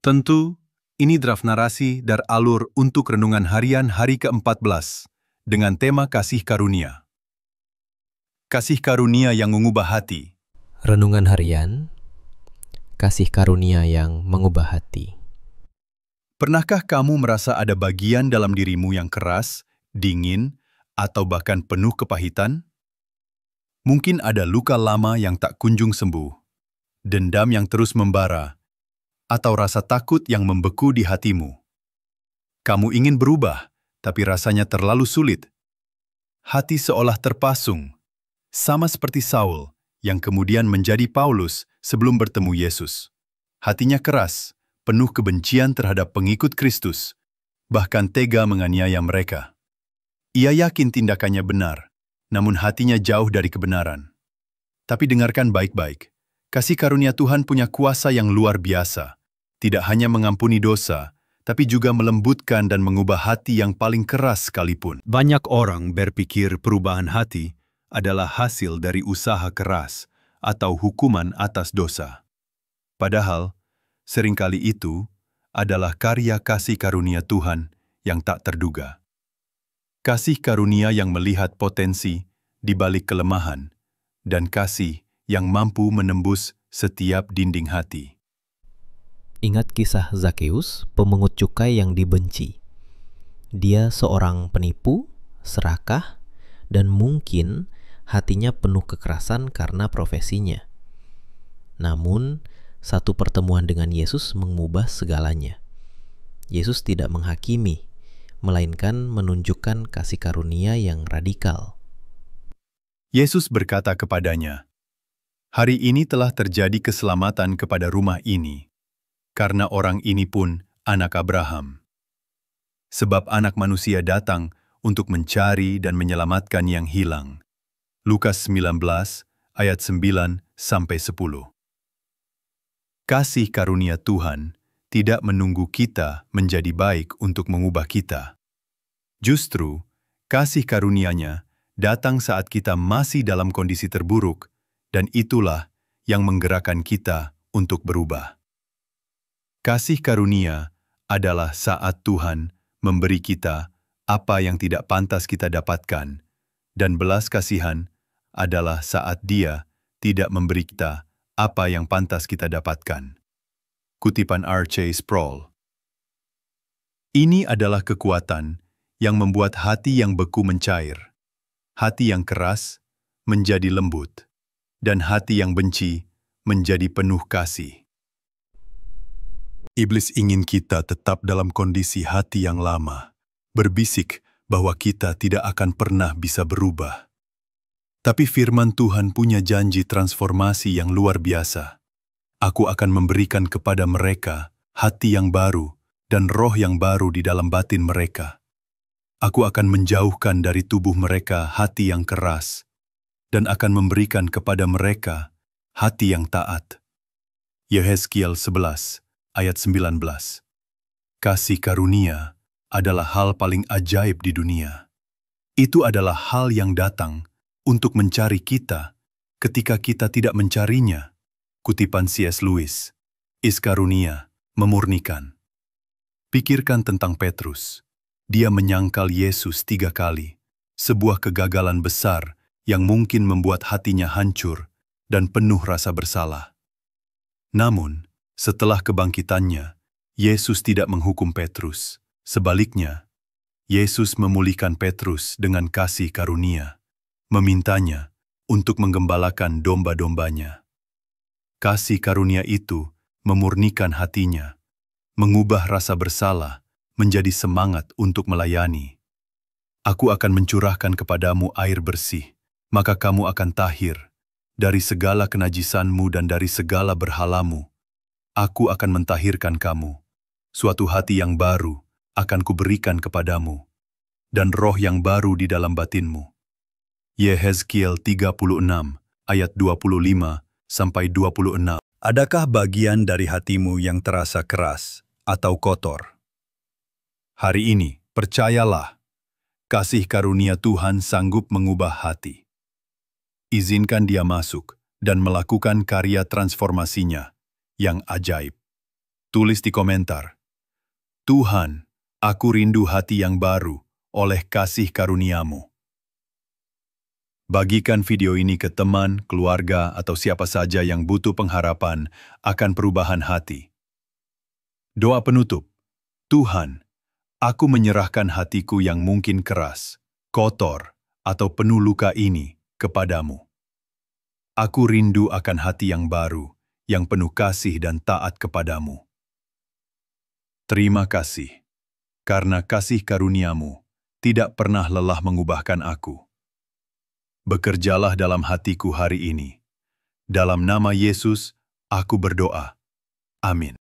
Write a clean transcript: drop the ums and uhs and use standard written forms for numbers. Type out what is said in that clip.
Tentu, ini draft narasi dan alur untuk renungan harian hari ke-14 dengan tema kasih karunia. Kasih karunia yang mengubah hati. Renungan harian, kasih karunia yang mengubah hati. Pernahkah kamu merasa ada bagian dalam dirimu yang keras, dingin, atau bahkan penuh kepahitan? Mungkin ada luka lama yang tak kunjung sembuh, dendam yang terus membara, atau rasa takut yang membeku di hatimu. Kamu ingin berubah, tapi rasanya terlalu sulit. Hati seolah terpasung, sama seperti Saul yang kemudian menjadi Paulus sebelum bertemu Yesus. Hatinya keras, penuh kebencian terhadap pengikut Kristus, bahkan tega menganiaya mereka. Ia yakin tindakannya benar, namun hatinya jauh dari kebenaran. Tapi dengarkan baik-baik, kasih karunia Tuhan punya kuasa yang luar biasa. Tidak hanya mengampuni dosa, tapi juga melembutkan dan mengubah hati yang paling keras sekalipun. Banyak orang berpikir perubahan hati adalah hasil dari usaha keras atau hukuman atas dosa. Padahal, seringkali itu adalah karya kasih karunia Tuhan yang tak terduga. Kasih karunia yang melihat potensi di balik kelemahan, dan kasih yang mampu menembus setiap dinding hati. Ingat kisah Zakeus, pemungut cukai yang dibenci. Dia seorang penipu, serakah, dan mungkin hatinya penuh kekerasan karena profesinya. Namun, satu pertemuan dengan Yesus mengubah segalanya. Yesus tidak menghakimi, melainkan menunjukkan kasih karunia yang radikal. Yesus berkata kepadanya, "Hari ini telah terjadi keselamatan kepada rumah ini, karena orang ini pun anak Abraham. Sebab anak manusia datang untuk mencari dan menyelamatkan yang hilang." Lukas 19, ayat 9-10. Kasih karunia Tuhan tidak menunggu kita menjadi baik untuk mengubah kita. Justru, kasih karunia-Nya datang saat kita masih dalam kondisi terburuk, dan itulah yang menggerakkan kita untuk berubah. Kasih karunia adalah saat Tuhan memberi kita apa yang tidak pantas kita dapatkan, dan belas kasihan adalah saat Dia tidak memberi kita apa yang pantas kita dapatkan. Kutipan R.C. Sproul. Ini adalah kekuatan yang membuat hati yang beku mencair, hati yang keras menjadi lembut, dan hati yang benci menjadi penuh kasih. Iblis ingin kita tetap dalam kondisi hati yang lama, berbisik bahwa kita tidak akan pernah bisa berubah. Tapi firman Tuhan punya janji transformasi yang luar biasa. Aku akan memberikan kepada mereka hati yang baru dan roh yang baru di dalam batin mereka. Aku akan menjauhkan dari tubuh mereka hati yang keras, dan akan memberikan kepada mereka hati yang taat. Yehezkiel 11, ayat 19. Kasih karunia adalah hal paling ajaib di dunia. Itu adalah hal yang datang untuk mencari kita ketika kita tidak mencarinya. Kutipan C.S. Lewis, Is karunia memurnikan. Pikirkan tentang Petrus. Dia menyangkal Yesus 3 kali, sebuah kegagalan besar yang mungkin membuat hatinya hancur dan penuh rasa bersalah. Namun, setelah kebangkitannya, Yesus tidak menghukum Petrus. Sebaliknya, Yesus memulihkan Petrus dengan kasih karunia, memintanya untuk menggembalakan domba-dombanya. Kasih karunia itu memurnikan hatinya, mengubah rasa bersalah menjadi semangat untuk melayani. Aku akan mencurahkan kepadamu air bersih, maka kamu akan tahir dari segala kenajisanmu dan dari segala berhalamu. Aku akan mentahirkan kamu. Suatu hati yang baru akan kuberikan kepadamu, dan roh yang baru di dalam batinmu. Yehezkiel 36, ayat 25-26. Adakah bagian dari hatimu yang terasa keras atau kotor? Hari ini, percayalah, kasih karunia Tuhan sanggup mengubah hati. Izinkan Dia masuk dan melakukan karya transformasinya yang ajaib. Tulis di komentar, Tuhan, aku rindu hati yang baru oleh kasih karunia-Mu. Bagikan video ini ke teman, keluarga, atau siapa saja yang butuh pengharapan akan perubahan hati. Doa penutup, Tuhan, aku menyerahkan hatiku yang mungkin keras, kotor, atau penuh luka ini kepadamu. Aku rindu akan hati yang baru, yang penuh kasih dan taat kepadamu. Terima kasih, karena kasih karunia-Mu tidak pernah lelah mengubahkan aku. Bekerjalah dalam hatiku hari ini. Dalam nama Yesus, aku berdoa. Amin.